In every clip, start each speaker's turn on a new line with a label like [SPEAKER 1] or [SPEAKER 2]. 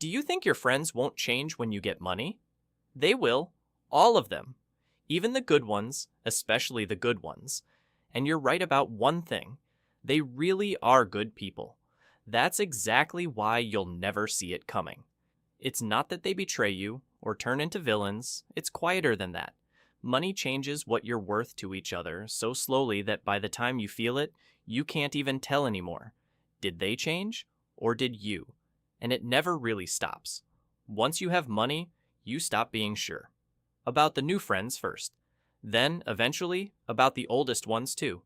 [SPEAKER 1] Do you think your friends won't change when you get money? They will. All of them. Even the good ones, especially the good ones. And you're right about one thing. They really are good people. That's exactly why you'll never see it coming. It's not that they betray you or turn into villains. It's quieter than that. Money changes what you're worth to each other so slowly that by the time you feel it, you can't even tell anymore. Did they change or did you? And it never really stops. Once you have money, you stop being sure. About the new friends first. Then, eventually, about the oldest ones too.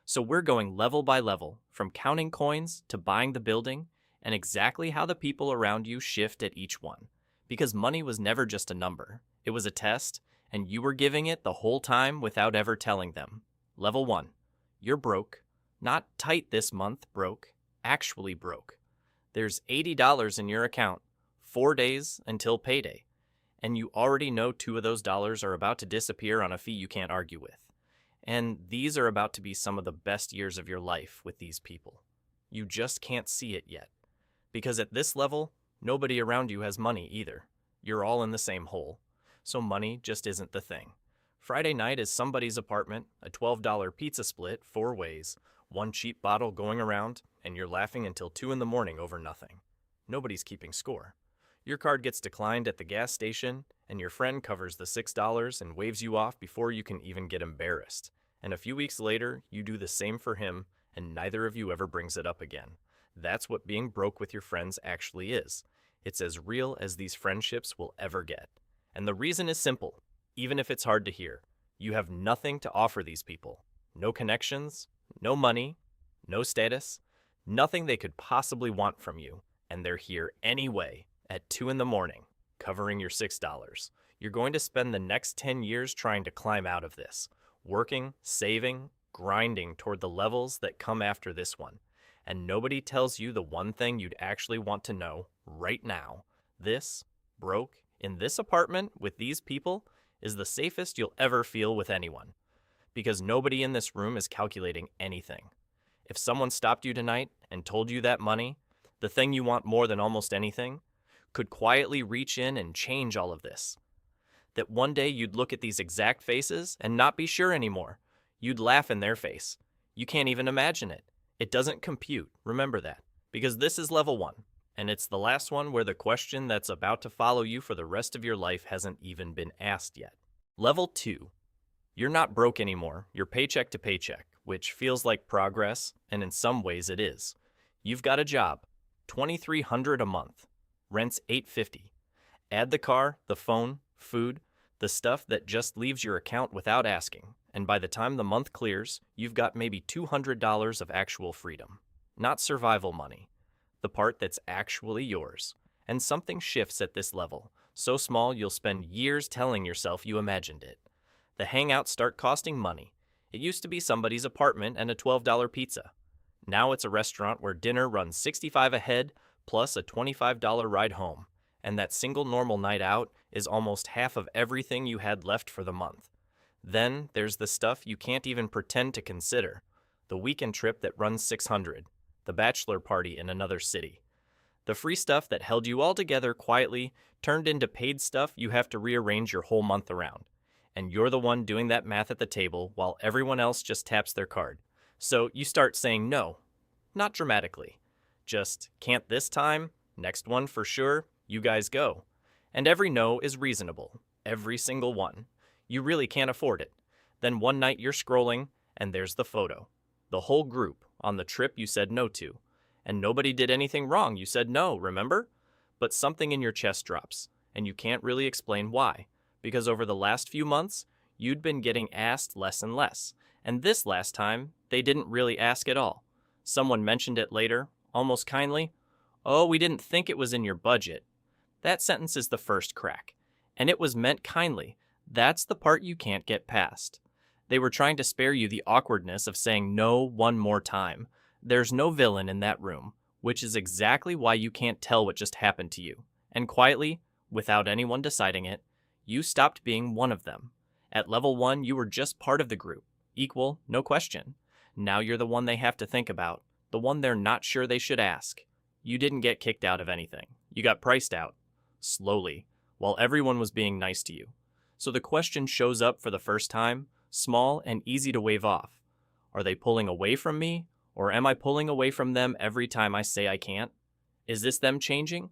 [SPEAKER 1] So we're going level by level, from counting coins to buying the building, and exactly how the people around you shift at each one. Because money was never just a number. It was a test, and you were giving it the whole time without ever telling them. Level 1. You're broke. Not tight this month broke, actually broke. There's $80 in your account, 4 days until payday, and you already know 2 of those dollars are about to disappear on a fee you can't argue with. And these are about to be some of the best years of your life with these people. You just can't see it yet. Because at this level, nobody around you has money either. You're all in the same hole. So money just isn't the thing. Friday night is somebody's apartment, a $12 pizza split 4 ways, 1 cheap bottle going around, and you're laughing until 2 in the morning over nothing. Nobody's keeping score. Your card gets declined at the gas station, and your friend covers the $6 and waves you off before you can even get embarrassed. And a few weeks later, you do the same for him, and neither of you ever brings it up again. That's what being broke with your friends actually is. It's as real as these friendships will ever get. And the reason is simple, even if it's hard to hear. You have nothing to offer these people. No connections, no money, no status, nothing they could possibly want from you. And they're here anyway at 2 in the morning, covering your $6. You're going to spend the next 10 years trying to climb out of this, working, saving, grinding toward the levels that come after this one. And nobody tells you the one thing you'd actually want to know right now. This, broke, in this apartment with these people, is the safest you'll ever feel with anyone. Because nobody in this room is calculating anything. If someone stopped you tonight and told you that money, the thing you want more than almost anything, could quietly reach in and change all of this. That one day you'd look at these exact faces and not be sure anymore. You'd laugh in their face. You can't even imagine it. It doesn't compute, remember that, because this is level 1, and it's the last one where the question that's about to follow you for the rest of your life hasn't even been asked yet. Level 2. You're not broke anymore, you're paycheck to paycheck, which feels like progress, and in some ways it is. You've got a job, $2,300 a month, rent's $850. Add the car, the phone, food, the stuff that just leaves your account without asking. And by the time the month clears, you've got maybe $200 of actual freedom. Not survival money. The part that's actually yours. And something shifts at this level, so small you'll spend years telling yourself you imagined it. The hangouts start costing money. It used to be somebody's apartment and a $12 pizza. Now it's a restaurant where dinner runs $65 a head plus a $25 ride home. And that single normal night out is almost half of everything you had left for the month. Then there's the stuff you can't even pretend to consider. The weekend trip that runs $600. The bachelor party in another city. The free stuff that held you all together quietly turned into paid stuff you have to rearrange your whole month around. And you're the one doing that math at the table while everyone else just taps their card. So you start saying no. Not dramatically. Just, can't this time? Next one for sure. You guys go. And every no is reasonable. Every single one. You really can't afford it. Then one night you're scrolling, and there's the photo. The whole group on the trip you said no to. And nobody did anything wrong. You said no, remember? But something in your chest drops, and you can't really explain why. Because over the last few months, you'd been getting asked less and less. And this last time, they didn't really ask at all. Someone mentioned it later, almost kindly. Oh, we didn't think it was in your budget. That sentence is the first crack. And it was meant kindly. That's the part you can't get past. They were trying to spare you the awkwardness of saying no one more time. There's no villain in that room, which is exactly why you can't tell what just happened to you. And quietly, without anyone deciding it, you stopped being one of them. At level 1, you were just part of the group. Equal, no question. Now you're the one they have to think about, the one they're not sure they should ask. You didn't get kicked out of anything. You got priced out, slowly, while everyone was being nice to you. So the question shows up for the first time, small and easy to wave off. Are they pulling away from me, or am I pulling away from them every time I say I can't? Is this them changing?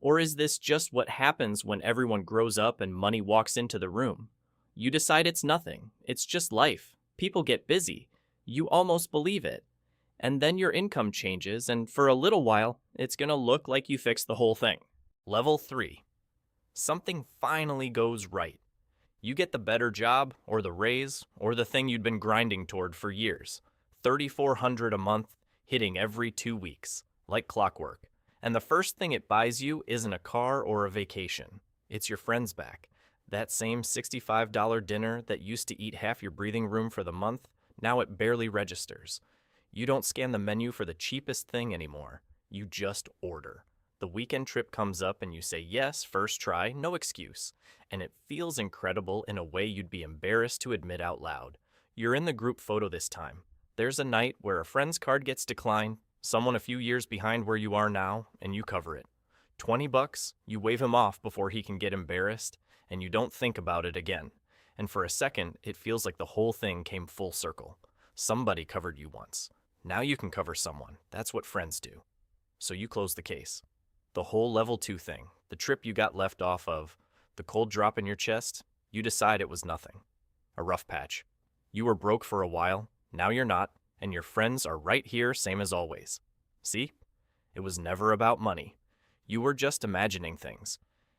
[SPEAKER 1] Or is this just what happens when everyone grows up and money walks into the room? You decide it's nothing. It's just life. People get busy. You almost believe it. And then your income changes, and for a little while, it's going to look like you fixed the whole thing. Level 3. Something finally goes right. You get the better job, or the raise, or the thing you'd been grinding toward for years. $3,400 a month, hitting every 2 weeks, like clockwork. And the first thing it buys you isn't a car or a vacation. It's your friends back. That same $65 dinner that used to eat half your breathing room for the month, now it barely registers. You don't scan the menu for the cheapest thing anymore. You just order. The weekend trip comes up and you say yes, first try, no excuse. And it feels incredible in a way you'd be embarrassed to admit out loud. You're in the group photo this time. There's a night where a friend's card gets declined, someone a few years behind where you are now, and you cover it. $20, you wave him off before he can get embarrassed, and you don't think about it again. And for a second, it feels like the whole thing came full circle. Somebody covered you once. Now you can cover someone. That's what friends do. So you close the case. The whole level 2 thing, the trip you got left off of, the cold drop in your chest, you decide it was nothing. A rough patch. You were broke for a while, now you're not, and your friends are right here, same as always. See? It was never about money. You were just imagining things.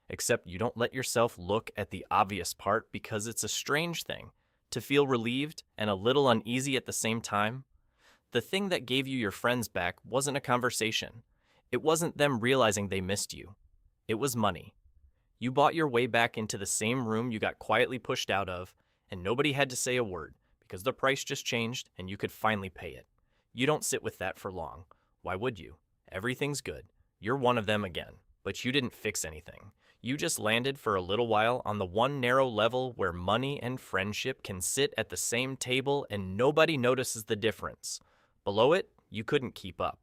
[SPEAKER 1] Except you don't let yourself look at the obvious part because it's a strange thing, to feel relieved and a little uneasy at the same time. The thing that gave you your friends back wasn't a conversation. It wasn't them realizing they missed you. It was money. You bought your way back into the same room you got quietly pushed out of, and nobody had to say a word because the price just changed and you could finally pay it. You don't sit with that for long. Why would you? Everything's good. You're one of them again, but you didn't fix anything. You just landed for a little while on the one narrow level where money and friendship can sit at the same table and nobody notices the difference. Below it, you couldn't keep up.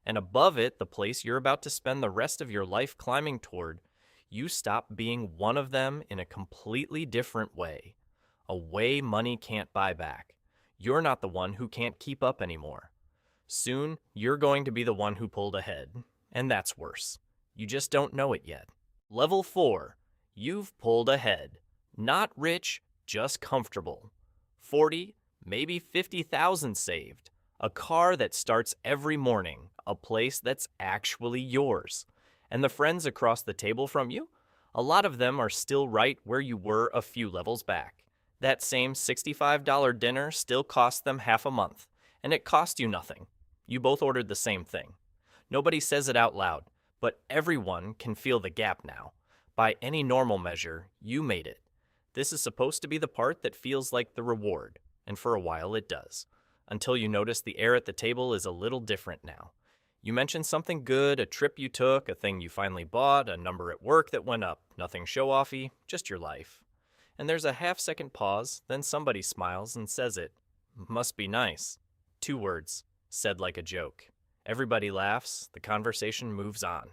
[SPEAKER 1] And above it, the place you're about to spend the rest of your life climbing toward, you stop being one of them in a completely different way. A way money can't buy back. You're not the one who can't keep up anymore. Soon, you're going to be the one who pulled ahead. And that's worse. You just don't know it yet. Level 4. You've pulled ahead. Not rich, just comfortable. 40, maybe 50,000 saved. A car that starts every morning. A place that's actually yours. And the friends across the table from you? A lot of them are still right where you were a few levels back. That same $65 dinner still cost them half a month. And it cost you nothing. You both ordered the same thing. Nobody says it out loud, but everyone can feel the gap now. By any normal measure, you made it. This is supposed to be the part that feels like the reward, and for a while it does. Until you notice the air at the table is a little different now. You mention something good, a trip you took, a thing you finally bought, a number at work that went up. Nothing show-offy, just your life. And there's a half-second pause, then somebody smiles and says it. Must be nice. 2 words, said like a joke. Everybody laughs, the conversation moves on.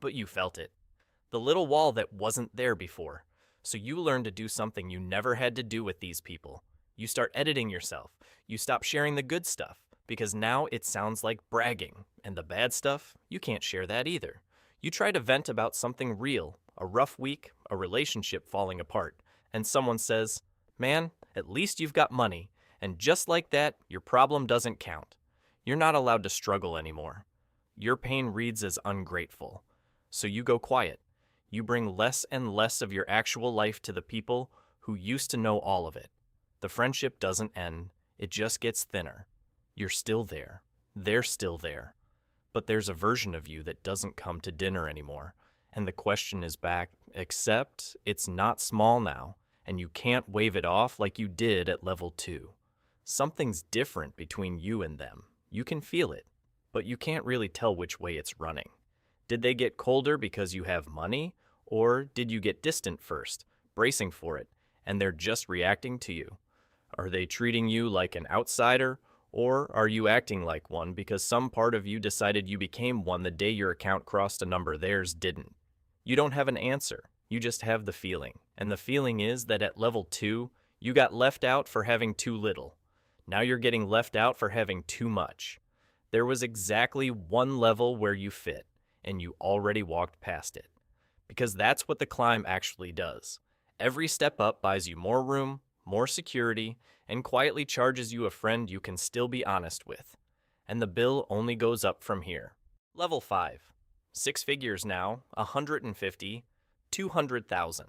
[SPEAKER 1] But you felt it. The little wall that wasn't there before. So you learn to do something you never had to do with these people. You start editing yourself. You stop sharing the good stuff, because now it sounds like bragging. And the bad stuff, you can't share that either. You try to vent about something real, a rough week, a relationship falling apart, and someone says, "Man, at least you've got money." And just like that, your problem doesn't count. You're not allowed to struggle anymore. Your pain reads as ungrateful. So you go quiet. You bring less and less of your actual life to the people who used to know all of it. The friendship doesn't end. It just gets thinner. You're still there. They're still there. But there's a version of you that doesn't come to dinner anymore. And the question is back, except it's not small now, and you can't wave it off like you did at level 2. Something's different between you and them. You can feel it, but you can't really tell which way it's running. Did they get colder because you have money, or did you get distant first, bracing for it, and they're just reacting to you? Are they treating you like an outsider, or are you acting like one because some part of you decided you became one the day your account crossed a number theirs didn't? You don't have an answer, you just have the feeling. And the feeling is that at level 2, you got left out for having too little. Now you're getting left out for having too much. There was exactly one level where you fit, and you already walked past it. Because that's what the climb actually does. Every step up buys you more room, more security, and quietly charges you a friend you can still be honest with. And the bill only goes up from here. Level 5. 6 figures now, 150, 200,000.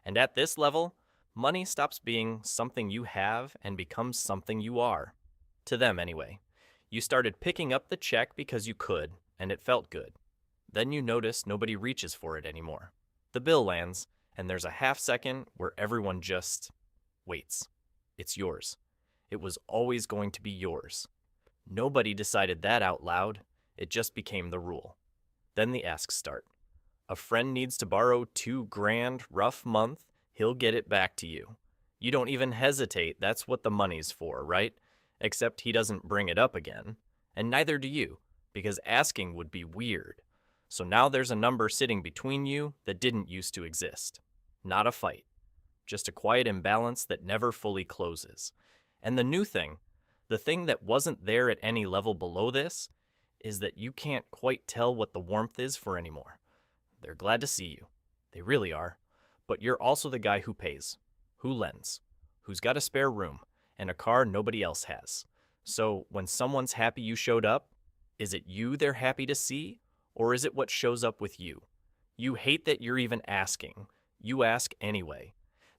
[SPEAKER 1] And at this level, money stops being something you have and becomes something you are. To them, anyway. You started picking up the check because you could, and it felt good. Then you notice nobody reaches for it anymore. The bill lands, and there's a half second where everyone just waits. It's yours. It was always going to be yours. Nobody decided that out loud. It just became the rule. Then the asks start. A friend needs to borrow $2,000 rough month, he'll get it back to you. You don't even hesitate, that's what the money's for, right? Except he doesn't bring it up again. And neither do you, because asking would be weird. So now there's a number sitting between you that didn't used to exist. Not a fight. Just a quiet imbalance that never fully closes. And the new thing, the thing that wasn't there at any level below this, is that you can't quite tell what the warmth is for anymore. They're glad to see you. They really are. But you're also the guy who pays, who lends, who's got a spare room, and a car nobody else has. So when someone's happy you showed up, is it you they're happy to see, or is it what shows up with you? You hate that you're even asking. You ask anyway.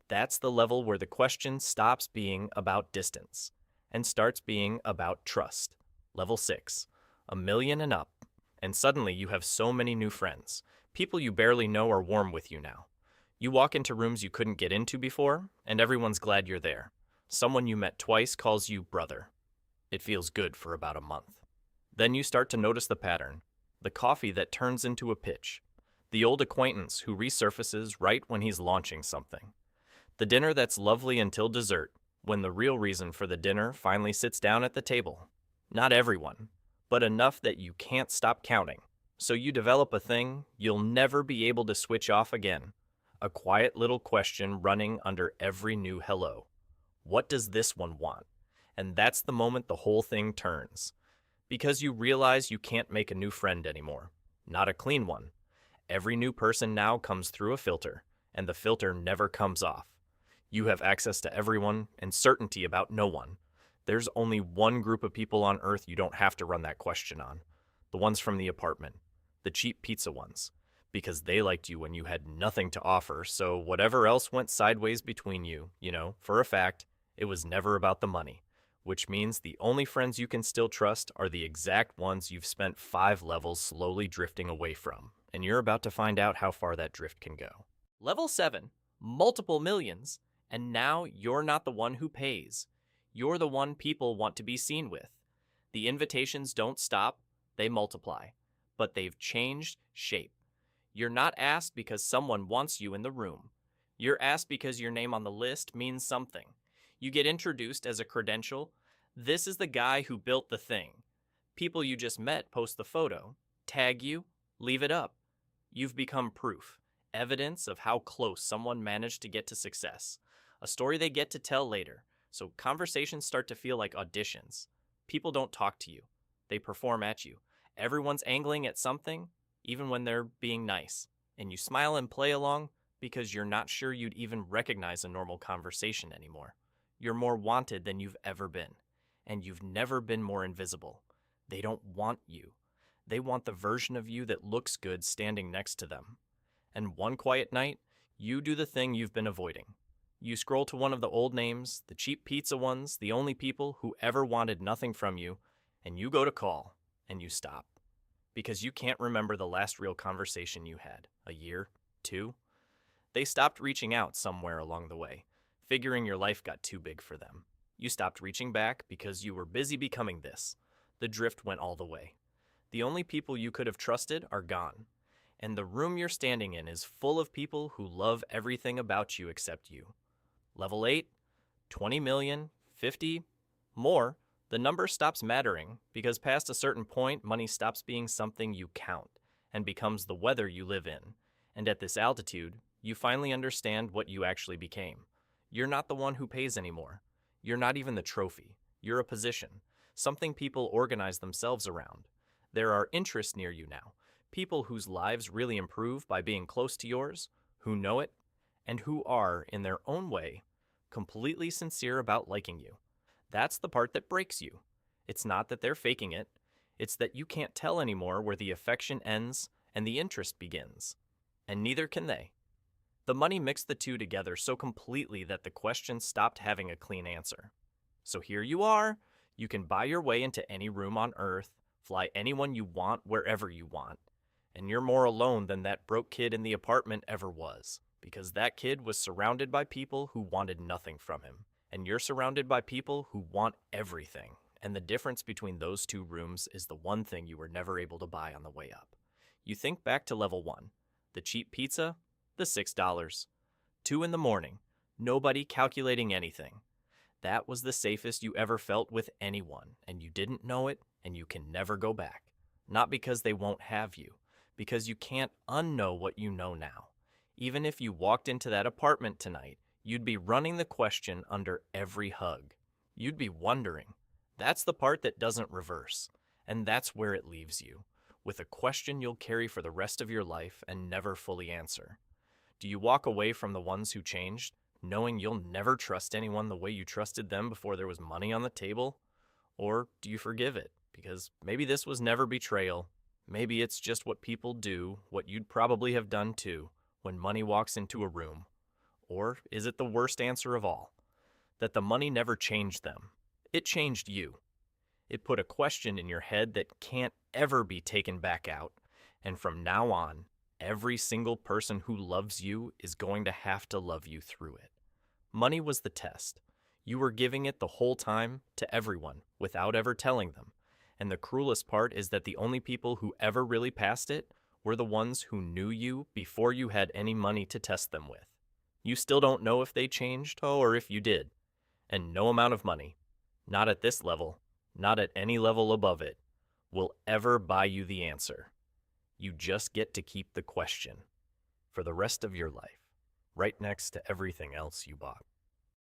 [SPEAKER 1] That's the level where the question stops being about distance and starts being about trust. Level 6. 1 million and up. And suddenly you have so many new friends. People you barely know are warm with you now. You walk into rooms you couldn't get into before, and everyone's glad you're there. Someone you met twice calls you brother. It feels good for about a month. Then you start to notice the pattern. The coffee that turns into a pitch. The old acquaintance who resurfaces right when he's launching something. The dinner that's lovely until dessert, when the real reason for the dinner finally sits down at the table. Not everyone, but enough that you can't stop counting. So you develop a thing you'll never be able to switch off again. A quiet little question running under every new hello. What does this one want? And that's the moment the whole thing turns. Because you realize you can't make a new friend anymore. Not a clean one. Every new person now comes through a filter, and the filter never comes off. You have access to everyone and certainty about no one. There's only one group of people on Earth you don't have to run that question on. The ones from the apartment. The cheap pizza ones. Because they liked you when you had nothing to offer, so whatever else went sideways between you, for a fact, it was never about the money. Which means the only friends you can still trust are the exact ones you've spent 5 levels slowly drifting away from. And you're about to find out how far that drift can go. Level 7. Multiple millions. And now you're not the one who pays. You're the one people want to be seen with. The invitations don't stop, they multiply. But they've changed shape. You're not asked because someone wants you in the room. You're asked because your name on the list means something. You get introduced as a credential. This is the guy who built the thing. People you just met post the photo, tag you, leave it up. You've become proof, evidence of how close someone managed to get to success. A story they get to tell later, so conversations start to feel like auditions. People don't talk to you. They perform at you. Everyone's angling at something, even when they're being nice. And you smile and play along because you're not sure you'd even recognize a normal conversation anymore. You're more wanted than you've ever been. And you've never been more invisible. They don't want you. They want the version of you that looks good standing next to them. And one quiet night, you do the thing you've been avoiding. You scroll to one of the old names, the cheap pizza ones, the only people who ever wanted nothing from you, and you go to call, and you stop. Because you can't remember the last real conversation you had. A year? 2? They stopped reaching out somewhere along the way, figuring your life got too big for them. You stopped reaching back because you were busy becoming this. The drift went all the way. The only people you could have trusted are gone. And the room you're standing in is full of people who love everything about you except you. Level 8, 20 million, 50, more. The number stops mattering because past a certain point, money stops being something you count and becomes the weather you live in. And at this altitude, you finally understand what you actually became. You're not the one who pays anymore. You're not even the trophy. You're a position, something people organize themselves around. There are interests near you now, people whose lives really improve by being close to yours, who know it, and who are, in their own way, completely sincere about liking you. That's the part that breaks you. It's not that they're faking it, it's that you can't tell anymore where the affection ends and the interest begins. And neither can they. The money mixed the two together so completely that the question stopped having a clean answer. So here you are, you can buy your way into any room on earth, fly anyone you want wherever you want, and you're more alone than that broke kid in the apartment ever was, because that kid was surrounded by people who wanted nothing from him, and you're surrounded by people who want everything. And the difference between those two rooms is the one thing you were never able to buy on the way up. You think back to level 1, the cheap pizza, the $6, 2 in the morning, nobody calculating anything. That was the safest you ever felt with anyone, and you didn't know it, and you can never go back. Not because they won't have you, because you can't unknow what you know now. Even if you walked into that apartment tonight, you'd be running the question under every hug. You'd be wondering. That's the part that doesn't reverse, and that's where it leaves you, with a question you'll carry for the rest of your life and never fully answer. Do you walk away from the ones who changed, knowing you'll never trust anyone the way you trusted them before there was money on the table? Or do you forgive it, because maybe this was never betrayal, maybe it's just what people do, what you'd probably have done too, when money walks into a room? Or is it the worst answer of all, that the money never changed them? It changed you. It put a question in your head that can't ever be taken back out, and from now on, every single person who loves you is going to have to love you through it. Money was the test. You were giving it the whole time to everyone without ever telling them, and the cruelest part is that the only people who ever really passed it were the ones who knew you before you had any money to test them with. You still don't know if they changed, or if you did, and no amount of money, not at this level, not at any level above it, will ever buy you the answer. You just get to keep the question for the rest of your life, right next to everything else you bought.